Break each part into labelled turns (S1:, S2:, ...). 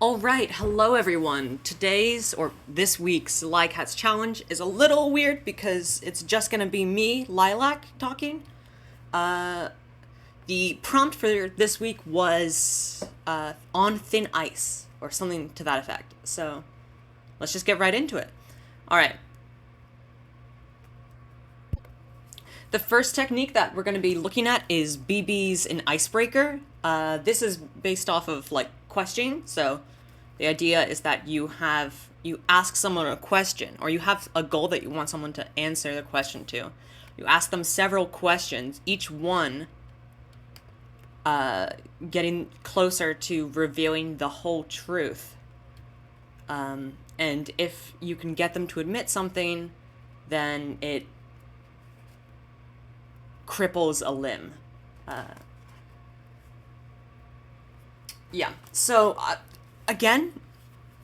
S1: All right, hello everyone. Today's or this week's Likat's challenge is a little weird because it's just gonna be me, Lilac, talking. The prompt for this week was on thin ice or something to that effect. So let's just get right into it. All right. The first technique that we're going to be looking at is BB's an icebreaker. This is based off of like questioning. So the idea is that you ask someone a question, or you have a goal that you want someone to answer the question to. You ask them several questions, each one getting closer to revealing the whole truth. And if you can get them to admit something, then it cripples a limb. So again,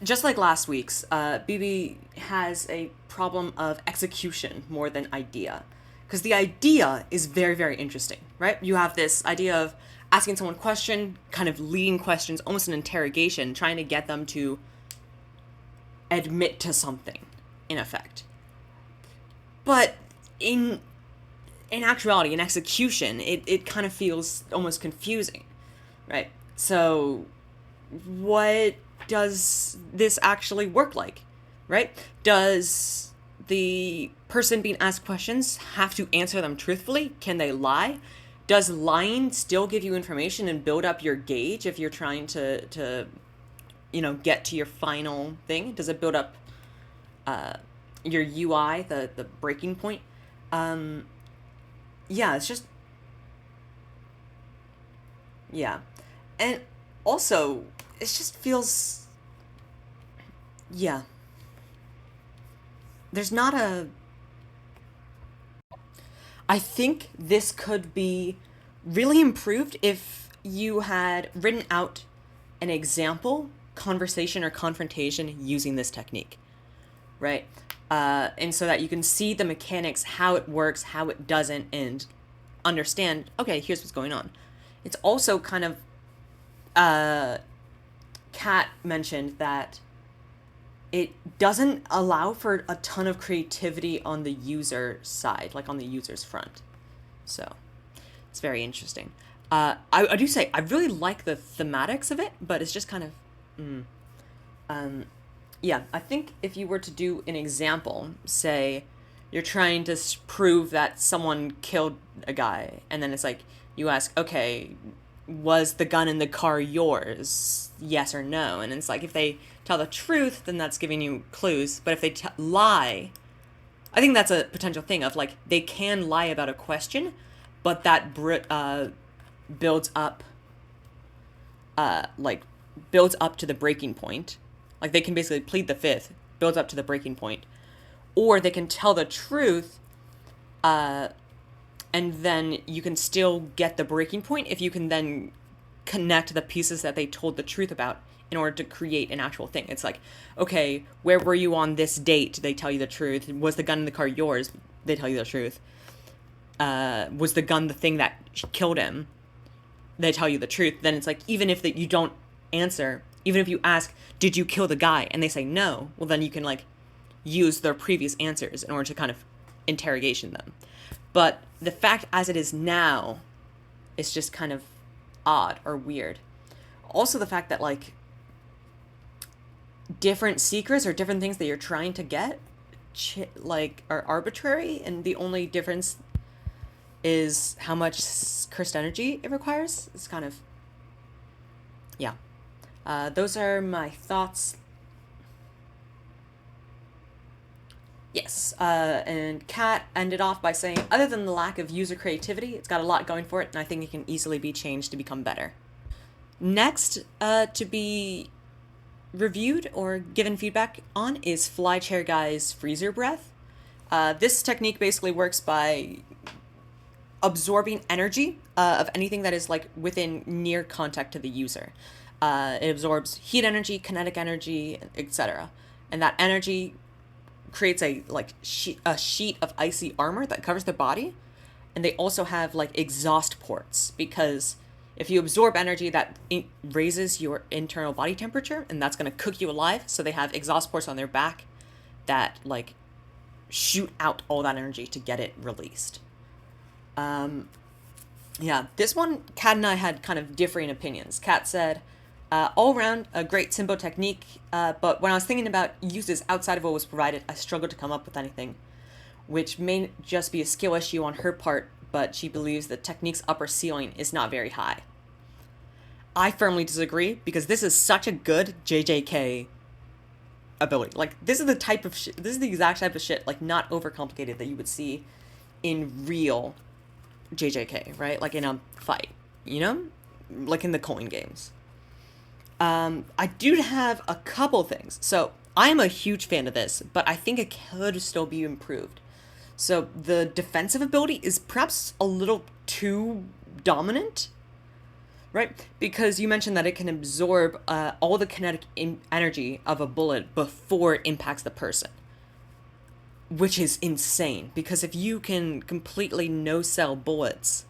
S1: just like last week's, BB has a problem of execution more than idea. Because the idea is very, very interesting, right? You have this idea of asking someone a question, kind of leading questions, almost an interrogation, trying to get them to admit to something, in effect. But in actuality, in execution, it kind of feels almost confusing, right? So what does this actually work like, right? Does the person being asked questions have to answer them truthfully? Can they lie? Does lying still give you information and build up your gauge if you're trying to get to your final thing? Does it build up your UI, the breaking point? It's just, yeah. And also, it just feels, yeah. There's not a, I think this could be really improved if you had written out an example, conversation, or confrontation using this technique, right? And so that you can see the mechanics, how it works, how it doesn't, and understand, okay, here's what's going on. It's also kind of, Kat mentioned that it doesn't allow for a ton of creativity on the user side, like on the user's front. So it's very interesting. I do say I really like the thematics of it, but it's just kind of, I think if you were to do an example, say you're trying to prove that someone killed a guy, and then it's like you ask, okay, was the gun in the car yours? Yes or no? And it's like if they tell the truth, then that's giving you clues. But if they lie, I think that's a potential thing of like they can lie about a question, but that builds up, builds up to the breaking point. Like they can basically plead the fifth, builds up to the breaking point, or they can tell the truth, and then you can still get the breaking point if you can then connect the pieces that they told the truth about in order to create an actual thing. It's like, okay, where were you on this date? They tell you the truth. Was the gun in the car yours? They tell you the truth. Was the gun the thing that killed him? They tell you the truth. Then it's like, even if you don't answer, even if you ask, did you kill the guy? And they say no, well, then you can like use their previous answers in order to kind of interrogation them. But the fact as it is now is just kind of odd or weird. Also the fact that like different secrets or different things that you're trying to get are arbitrary, and the only difference is how much cursed energy it requires. It's kind of, yeah. Those are my thoughts. Yes, and Kat ended off by saying, other than the lack of user creativity, it's got a lot going for it, and I think it can easily be changed to become better. Next, to be reviewed or given feedback on is Fly Chair Guy's freezer breath. This technique basically works by absorbing energy of anything that is like within near contact to the user. It absorbs heat energy, kinetic energy, etc. And that energy creates a sheet of icy armor that covers their body. And they also have like exhaust ports, because If you absorb energy, that raises your internal body temperature, and that's going to cook you alive. So they have exhaust ports on their back that like shoot out all that energy to get it released. Yeah, this one, Kat and I had kind of differing opinions. Kat said, all around a great Simbo technique, but when I was thinking about uses outside of what was provided, I struggled to come up with anything, which may just be a skill issue on her part, but she believes the technique's upper ceiling is not very high. I firmly disagree, because this is such a good JJK ability. Like, this is the type of shit, this is the exact type of shit, like, not overcomplicated, that you would see in real JJK, right? Like in a fight, you know? Like in the coin games. I do have a couple things. So, I am a huge fan of this, but I think it could still be improved. So, the defensive ability is perhaps a little too dominant, right? Because you mentioned that it can absorb all the kinetic energy of a bullet before it impacts the person. Which is insane, because if you can completely no-sell bullets,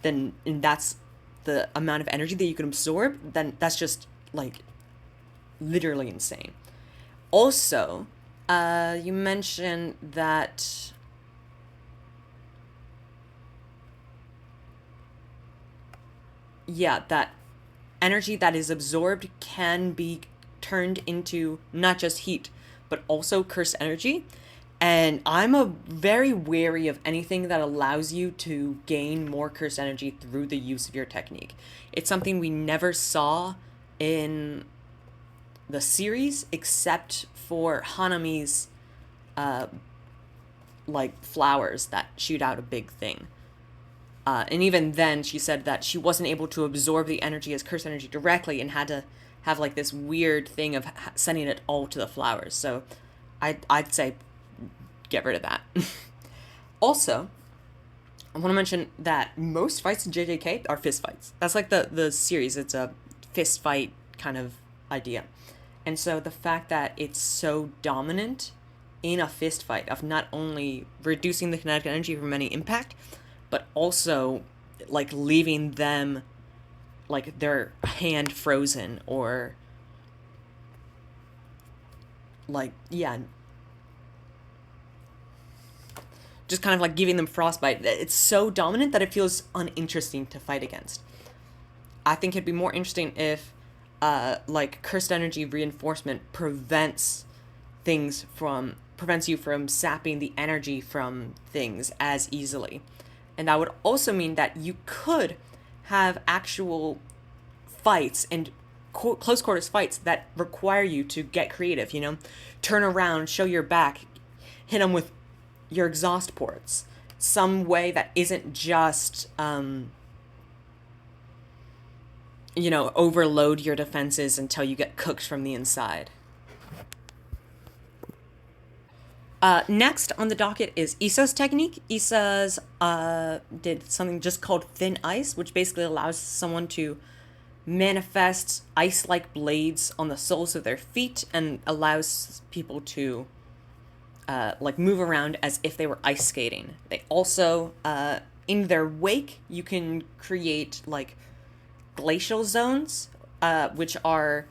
S1: then and that's the amount of energy that you can absorb, then that's just, like, literally insane. Also, you mentioned that... Yeah, that energy that is absorbed can be turned into not just heat, but also cursed energy. And I'm a very wary of anything that allows you to gain more cursed energy through the use of your technique. It's something we never saw in the series, except for Hanami's, like, flowers that shoot out a big thing. And even then, she said that she wasn't able to absorb the energy as cursed energy directly and had to have, like, this weird thing of sending it all to the flowers. So I'd say get rid of that. Also, I want to mention that most fights in JJK are fist fights. That's like the series. It's a fist fight kind of idea. And so the fact that it's so dominant in a fist fight of not only reducing the kinetic energy from any impact, but also like leaving them like their hand frozen or like, yeah, just kind of like giving them frostbite. It's so dominant that it feels uninteresting to fight against. I think it'd be more interesting if like cursed energy reinforcement prevents you from sapping the energy from things as easily. And that would also mean that you could have actual fights and close quarters fights that require you to get creative, you know? Turn around, show your back, hit them with your exhaust ports. Some way that isn't just, you know, overload your defenses until you get cooked from the inside. Next on the docket is Issa's technique. Issa's did something just called Thin Ice, which basically allows someone to manifest ice-like blades on the soles of their feet and allows people to like move around as if they were ice skating. They also, in their wake, you can create like glacial zones, which are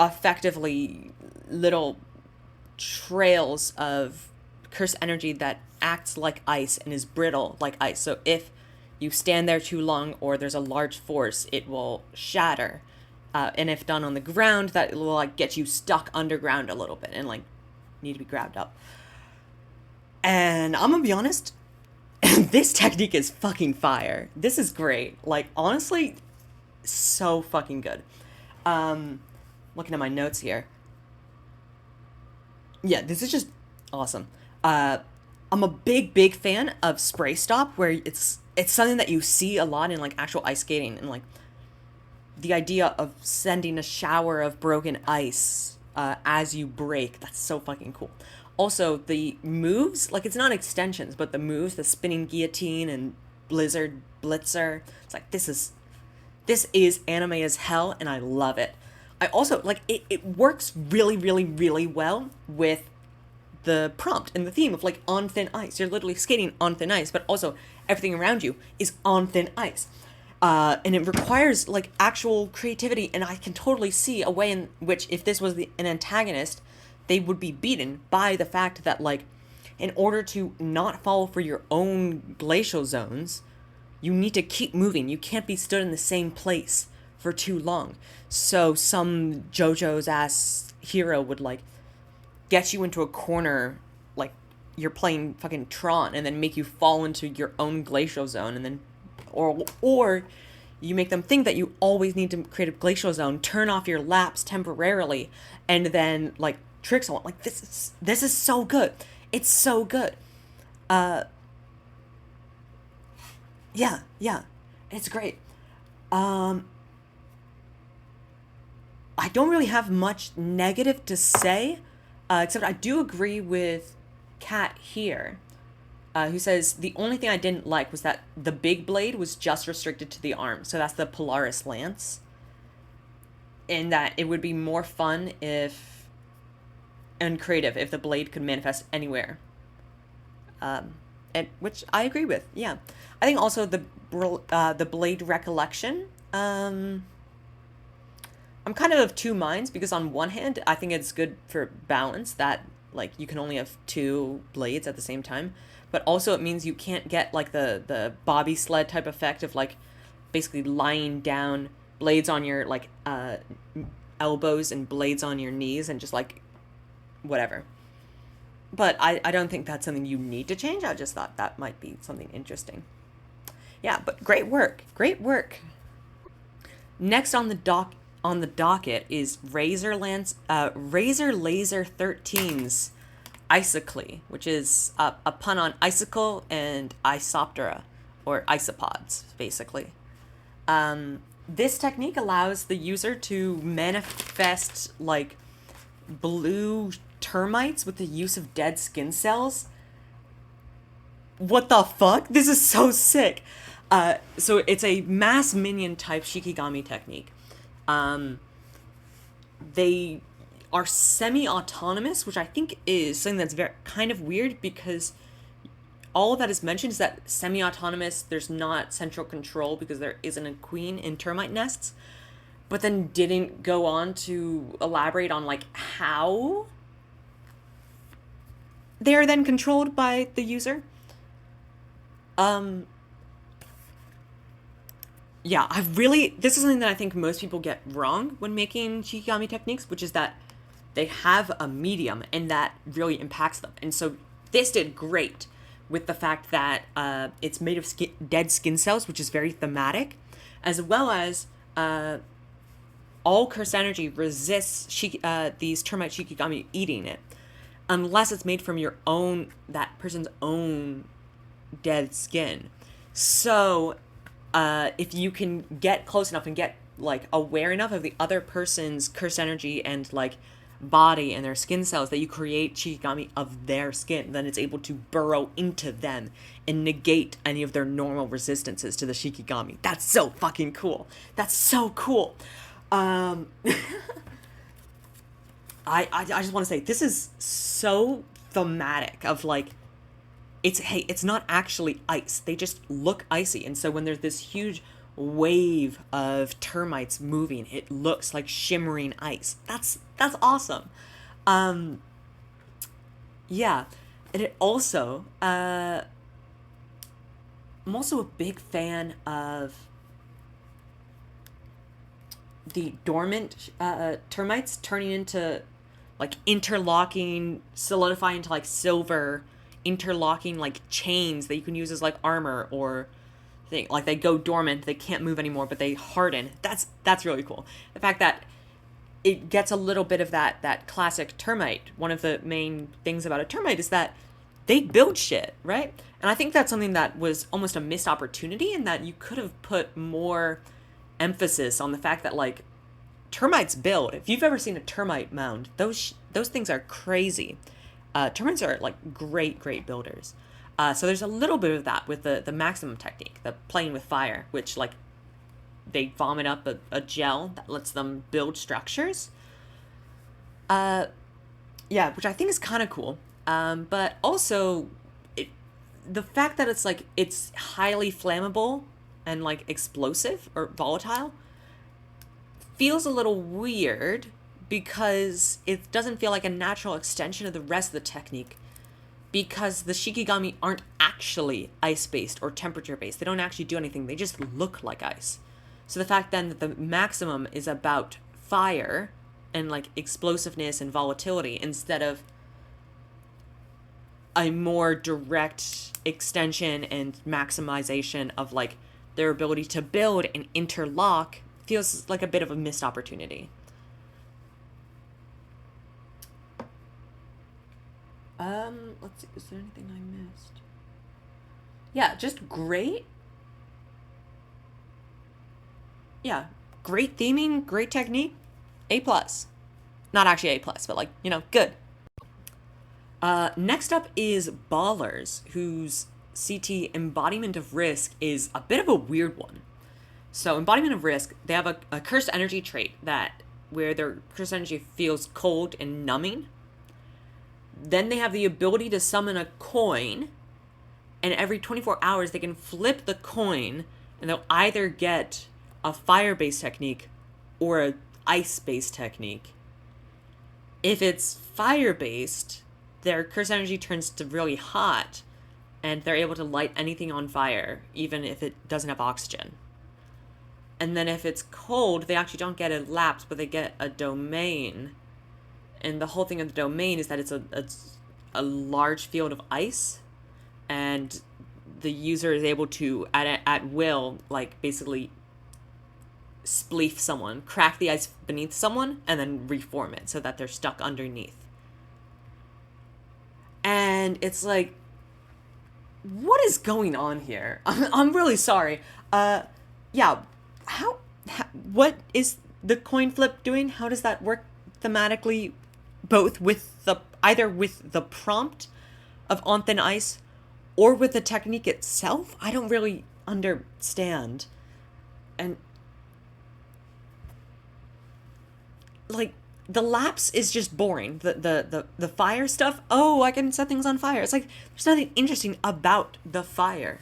S1: effectively little trails of cursed energy that acts like ice and is brittle like ice. So if you stand there too long or there's a large force, it will shatter. And if done on the ground, that will like get you stuck underground a little bit and like need to be grabbed up. And I'm gonna be honest, this technique is fucking fire. This is great. Like, honestly, so fucking good. Looking at my notes here. Yeah, this is just awesome. I'm a big fan of spray stop, where it's something that you see a lot in like actual ice skating, and like the idea of sending a shower of broken ice as you break. That's so fucking cool. Also, the moves, like it's not extensions, but the moves, the spinning guillotine and blizzard blitzer. It's like this is anime as hell, and I love it. I also like it works really well with the prompt and the theme of like on thin ice. You're literally skating on thin ice, but also everything around you is on thin ice. And it requires like actual creativity, and I can totally see a way in which if this was an antagonist, they would be beaten by the fact that like in order to not fall for your own glacial zones, you need to keep moving. You can't be stood in the same place for too long. So some JoJo's ass hero would like get you into a corner like you're playing fucking Tron and then make you fall into your own glacial zone, and then or you make them think that you always need to create a glacial zone, turn off your laps temporarily, and then like trick someone. Like this is so good. It's so good. Yeah, it's great. I don't really have much negative to say, except I do agree with Kat here, who says the only thing I didn't like was that the big blade was just restricted to the arm. So that's the Polaris Lance. And that it would be more fun and creative if the blade could manifest anywhere. And which I agree with. Yeah, I think also the blade recollection. I'm kind of two minds, because on one hand, I think it's good for balance that like you can only have two blades at the same time, but also it means you can't get like the bobby sled type effect of like basically lying down, blades on your like elbows and blades on your knees and just like whatever. But I don't think that's something you need to change. I just thought that might be something interesting. Yeah, but great work. Great work. Next on the docket is Razor Laser 13's Isocly, which is a pun on icicle and isoptera, or isopods, basically. This technique allows the user to manifest like blue termites with the use of dead skin cells. What the fuck? This is so sick. So it's a mass minion type Shikigami technique. They are semi-autonomous, which I think is something that's very kind of weird, because all that is mentioned is that semi-autonomous, there's not central control because there isn't a queen in termite nests, but then didn't go on to elaborate on like how they are then controlled by the user. Yeah, this is something that I think most people get wrong when making Shikigami techniques, which is that they have a medium and that really impacts them. And so this did great with the fact that it's made of dead skin cells, which is very thematic, as well as all curse energy resists these termite Shikigami eating it, unless it's made from that person's own dead skin. So if you can get close enough and get like aware enough of the other person's curse energy and like body and their skin cells, that you create Shikigami of their skin, then it's able to burrow into them and negate any of their normal resistances to the Shikigami. That's so fucking cool. That's so cool. I just want to say, this is so thematic of like, it's not actually ice. They just look icy. And so when there's this huge wave of termites moving, it looks like shimmering ice. That's awesome. Yeah. And it also, I'm also a big fan of the dormant termites turning into like interlocking, solidifying into like silver, interlocking like chains that you can use as like armor, or like they go dormant, they can't move anymore, but they harden. That's really cool. The fact that it gets a little bit of that classic termite. One of the main things about a termite is that they build shit, right? And I think that's something that was almost a missed opportunity, and that you could have put more emphasis on the fact that like termites build. If you've ever seen a termite mound, those things are crazy. Termites are like great builders. So there's a little bit of that with the maximum technique, the playing with fire, which like they vomit up a gel that lets them build structures. Yeah, which I think is kind of cool. But also the fact that it's highly flammable and like explosive or volatile feels a little weird because it doesn't feel like a natural extension of the rest of the technique, because the Shikigami aren't actually ice-based or temperature-based. They don't actually do anything. They just look like ice. So the fact then that the maximum is about fire and like explosiveness and volatility instead of a more direct extension and maximization of like their ability to build and interlock feels like a bit of a missed opportunity. Let's see, is there anything I missed? Yeah, just great. Yeah, great theming, great technique. A plus. Not actually A plus, but like, good. Next up is Ballers, whose CT embodiment of risk is a bit of a weird one. So embodiment of risk, they have a cursed energy trait that where their cursed energy feels cold and numbing. Then they have the ability to summon a coin, and every 24 hours they can flip the coin, and they'll either get a fire-based technique or a ice-based technique. If it's fire-based, their cursed energy turns to really hot, and they're able to light anything on fire, even if it doesn't have oxygen. And then if it's cold, they actually don't get a lapse, but they get a domain. And the whole thing of the domain is that it's a large field of ice, and the user is able to, at will, like, basically spleef someone, crack the ice beneath someone, and then reform it so that they're stuck underneath. And it's like, what is going on here? I'm really sorry. How what is the coin flip doing? How does that work thematically, both with either with the prompt of On Thin Ice or with the technique itself? I don't really understand. And like, the lapse is just boring. The fire stuff, oh, I can set things on fire. It's like, there's nothing interesting about the fire,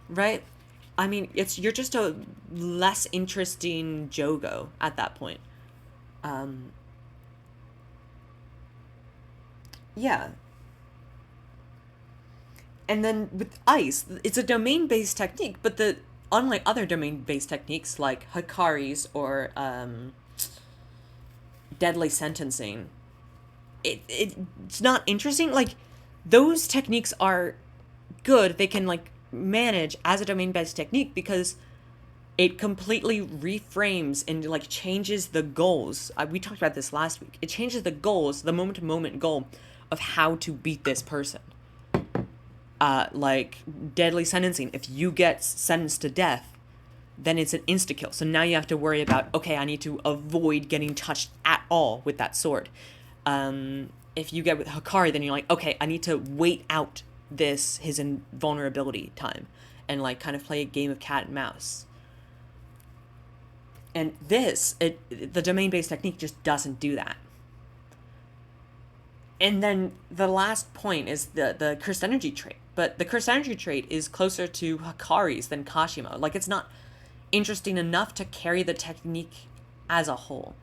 S1: right? I mean, you're just a less interesting Jogo at that point. Yeah. And then with ice, it's a domain-based technique, but unlike other domain-based techniques like Hikari's or deadly sentencing, it's not interesting. Like, those techniques are good. They can like manage as a domain-based technique because it completely reframes and like changes the goals. We talked about this last week. It changes the goals, the moment-to-moment goal of how to beat this person. Like deadly sentencing, if you get sentenced to death, then it's an insta-kill. So now you have to worry about, okay, I need to avoid getting touched at all with that sword. If you get with Hikari, then you're like, okay, I need to wait out his invulnerability time and like kind of play a game of cat and mouse. And the domain-based technique just doesn't do that. And then the last point is the cursed energy trait. But the cursed energy trait is closer to Hikari's than Kashimo. Like, it's not interesting enough to carry the technique as a whole.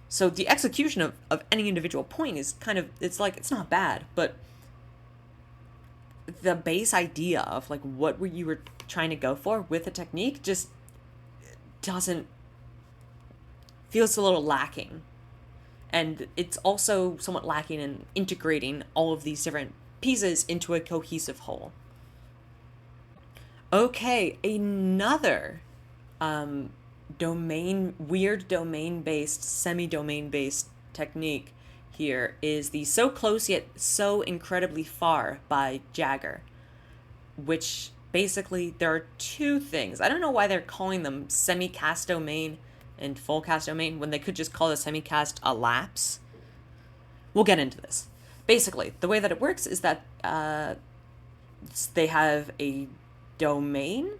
S1: So the execution of any individual point is kind of, it's like, it's not bad, but the base idea of like what you were trying to go for with the technique just feels a little lacking. And it's also somewhat lacking in integrating all of these different pieces into a cohesive whole. Okay, another weird domain-based, semi-domain-based technique here is the So Close Yet So Incredibly Far by Jagger, which basically there are two things. I don't know why they're calling them semi-cast domain and full cast domain when they could just call the semi-cast a lapse. We'll get into this. Basically, the way that it works is that they have a domain.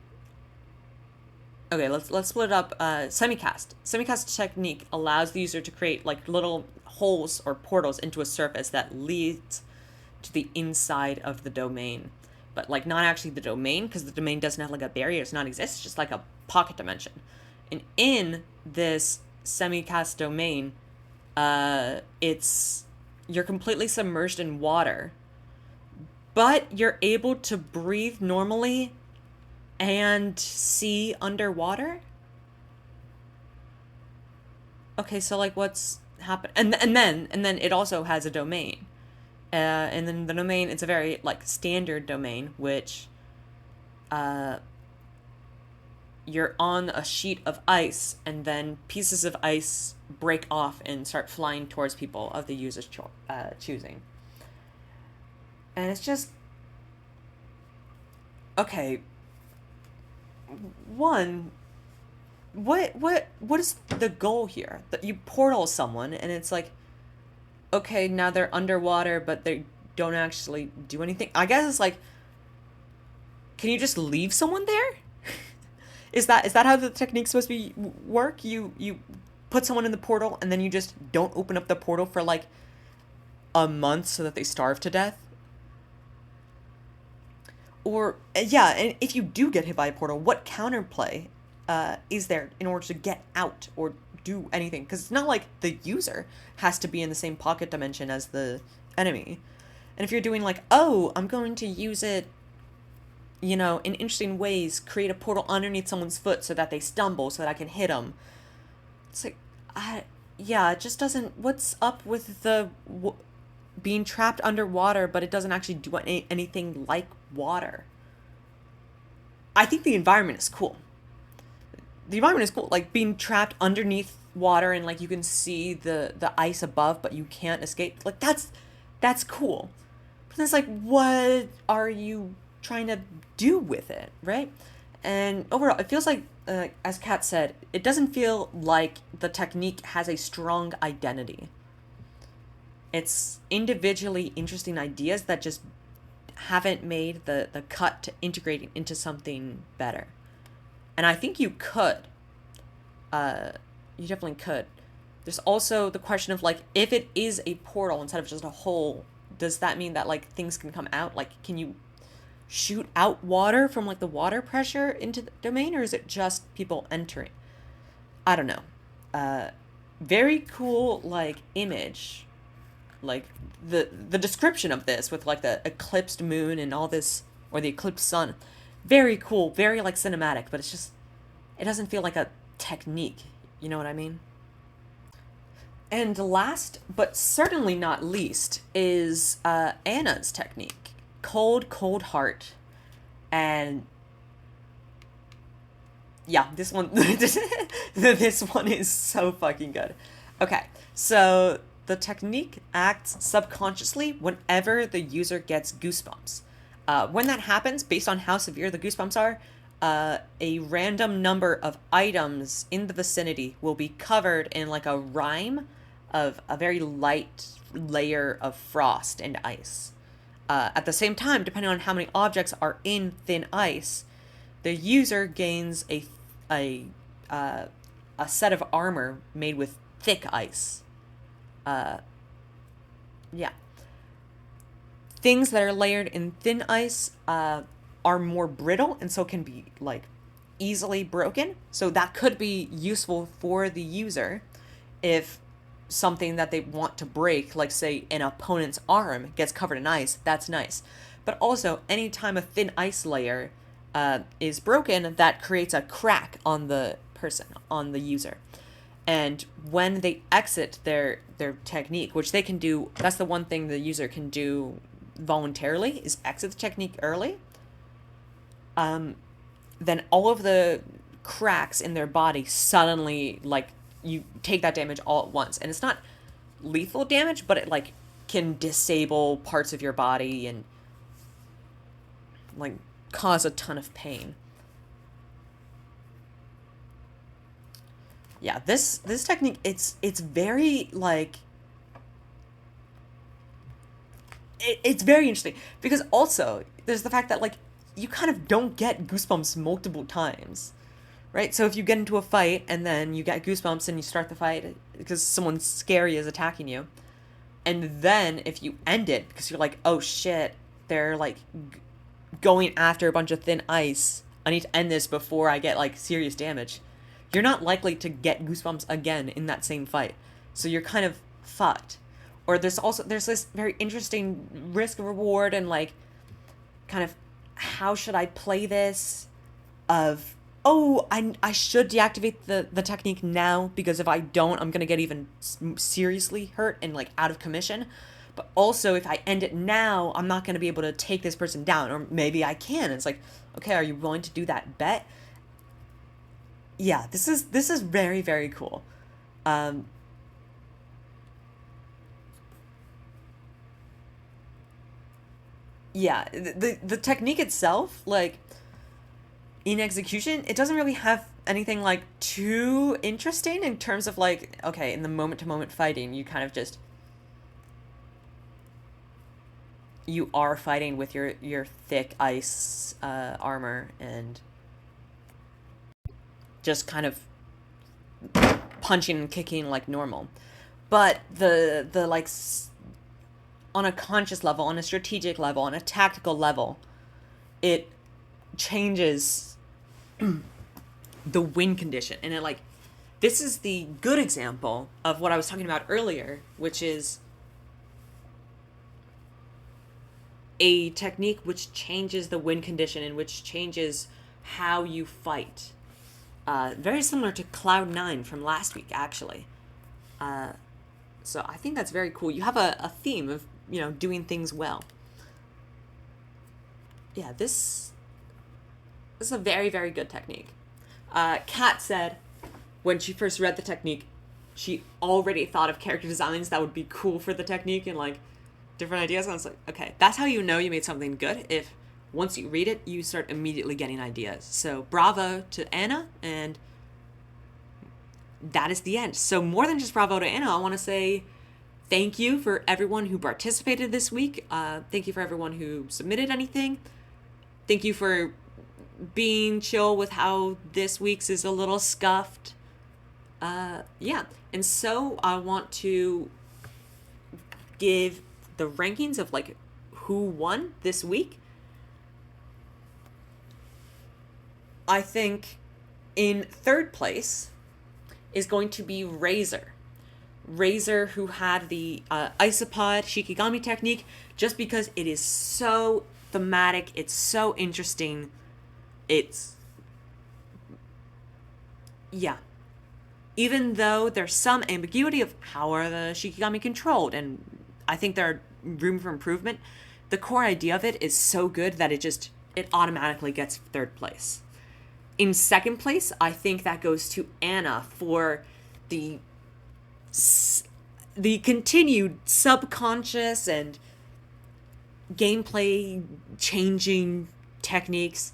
S1: Okay, let's split it up. Semicast. Semicast technique allows the user to create like little holes or portals into a surface that leads to the inside of the domain. but like not actually the domain, because the domain doesn't have like a barrier, it's not exist, it's just like a pocket dimension. And in this semi-cast domain, it's you're completely submerged in water, but you're able to breathe normally and see underwater. Okay, so like what's happened? And then it also has a domain. And then the domain, it's a very like standard domain, which you're on a sheet of ice, and then pieces of ice break off and start flying towards people of the user's choosing. And it's just okay. One, what is the goal here? That you portal someone, and it's like, okay, now they're underwater, but they don't actually do anything. I guess it's like, can you just leave someone there? Is that how the technique's supposed to be work? You put someone in the portal, and then you just don't open up the portal for like a month so that they starve to death? Or yeah, and if you do get hit by a portal, what counterplay is there in order to get out or do anything? Because it's not like the user has to be in the same pocket dimension as the enemy. And if you're doing like, oh, I'm going to use it, in interesting ways, create a portal underneath someone's foot so that they stumble, so that I can hit them. It's like, yeah, it just doesn't. What's up with the being trapped underwater, but it doesn't actually do anything like water? I think the environment is cool. The environment is cool, like being trapped underneath water, and like you can see the ice above, but you can't escape. Like that's cool. But it's like, what are you trying to do with it, right? And overall, it feels like, as Kat said, it doesn't feel like the technique has a strong identity. It's individually interesting ideas that just haven't made the cut to integrating into something better. And I think you could. You definitely could. There's also the question of like, if it is a portal instead of just a hole, does that mean that like things can come out? Like, can you shoot out water from like the water pressure into the domain, or is it just people entering? I don't know. Very cool like image, like the description of this with like the eclipsed moon and all this, or the eclipsed sun. Very cool, very like cinematic, but it doesn't feel like a technique. You know what I mean? And last, but certainly not least, is Anna's technique, Cold, Cold Heart. And yeah, this one, this one is so fucking good. Okay, so the technique acts subconsciously whenever the user gets goosebumps. When that happens, based on how severe the goosebumps are, a random number of items in the vicinity will be covered in like a rime of a very light layer of frost and ice. At the same time, depending on how many objects are in thin ice, the user gains a set of armor made with thick ice. Yeah. Things that are layered in thin ice are more brittle, and so can be like easily broken. So that could be useful for the user if something that they want to break, like say an opponent's arm, gets covered in ice. That's nice. But also, anytime a thin ice layer is broken, that creates a crack on the person, on the user. And when they exit their technique, which they can do, that's the one thing the user can do voluntarily, is exit the technique early. Then all of the cracks in their body suddenly, like, you take that damage all at once. And it's not lethal damage, but it like can disable parts of your body and like cause a ton of pain. Yeah, this technique, it's very like, it's very interesting, because also there's the fact that like you kind of don't get goosebumps multiple times, right? So if you get into a fight and then you get goosebumps and you start the fight because someone scary is attacking you, and then if you end it because you're like, oh shit, they're like going after a bunch of thin ice. I need to end this before I get like serious damage. You're not likely to get goosebumps again in that same fight. So you're kind of fucked. Or there's this very interesting risk reward and like kind of how should I play this of oh I should deactivate the technique now because if I don't I'm gonna get even seriously hurt and like out of commission, but also if I end it now I'm not gonna be able to take this person down, or maybe I can. It's like, okay, are you willing to do that bet? Yeah, this is very very cool. um yeah, the technique itself, like in execution, it doesn't really have anything like too interesting in terms of like, okay, in the moment to moment fighting, you kind of just you are fighting with your thick ice armor and just kind of punching and kicking like normal. But the like on a conscious level, on a strategic level, on a tactical level, it changes the win condition. And it like this is the good example of what I was talking about earlier, which is a technique which changes the win condition and which changes how you fight. Very similar to Cloud9 from last week, actually. So I think that's very cool. You have a theme of, doing things well. Yeah, this is a very, very good technique. Kat said when she first read the technique, she already thought of character designs that would be cool for the technique and like different ideas. And I was like, okay, that's how you know you made something good. If once you read it, you start immediately getting ideas. So bravo to Anna, and that is the end. So more than just bravo to Anna, I want to say thank you for everyone who participated this week. Thank you for everyone who submitted anything. Thank you for being chill with how this week's is a little scuffed. Yeah. And so I want to give the rankings of like who won this week. I think in third place is going to be Razor. Razor, who had the Isopod Shikigami technique, just because it is so thematic, it's so interesting. Yeah. Even though there's some ambiguity of how are the Shikigami controlled, and I think there are room for improvement, the core idea of it is so good that it automatically gets third place. In second place, I think that goes to Anna for the continued subconscious and gameplay changing techniques,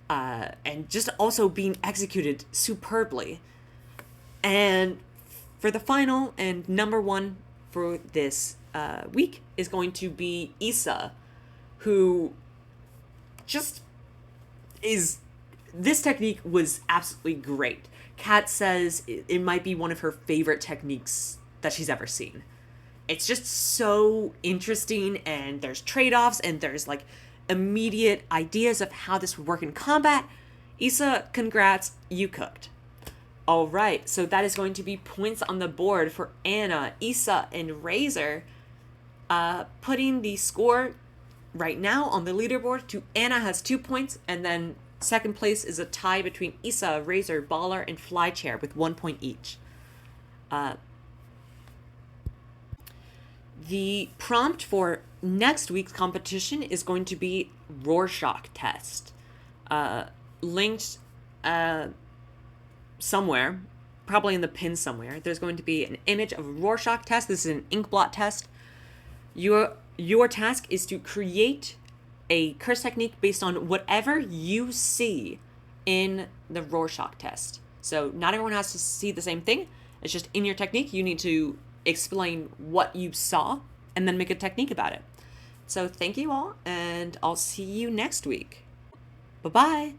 S1: and just also being executed superbly. And for the final and number one for this week is going to be Issa, who just is... This technique was absolutely great. Kat says it might be one of her favorite techniques that she's ever seen. It's just so interesting, and there's trade-offs, and there's like immediate ideas of how this would work in combat. Issa, congrats, you cooked. All right, so that is going to be points on the board for Anna, Issa, and Razor. Putting the score right now on the leaderboard to Anna has 2 points, and then second place is a tie between Issa, Razor, Baller, and Flychair with 1 point each. The prompt for next week's competition is going to be Rorschach test. Linked somewhere, probably in the pin somewhere, there's going to be an image of a Rorschach test. This is an inkblot test. Your task is to create a curse technique based on whatever you see in the Rorschach test. So not everyone has to see the same thing. It's just in your technique, you need to explain what you saw and then make a technique about it. So thank you all, and I'll see you next week. Bye-bye.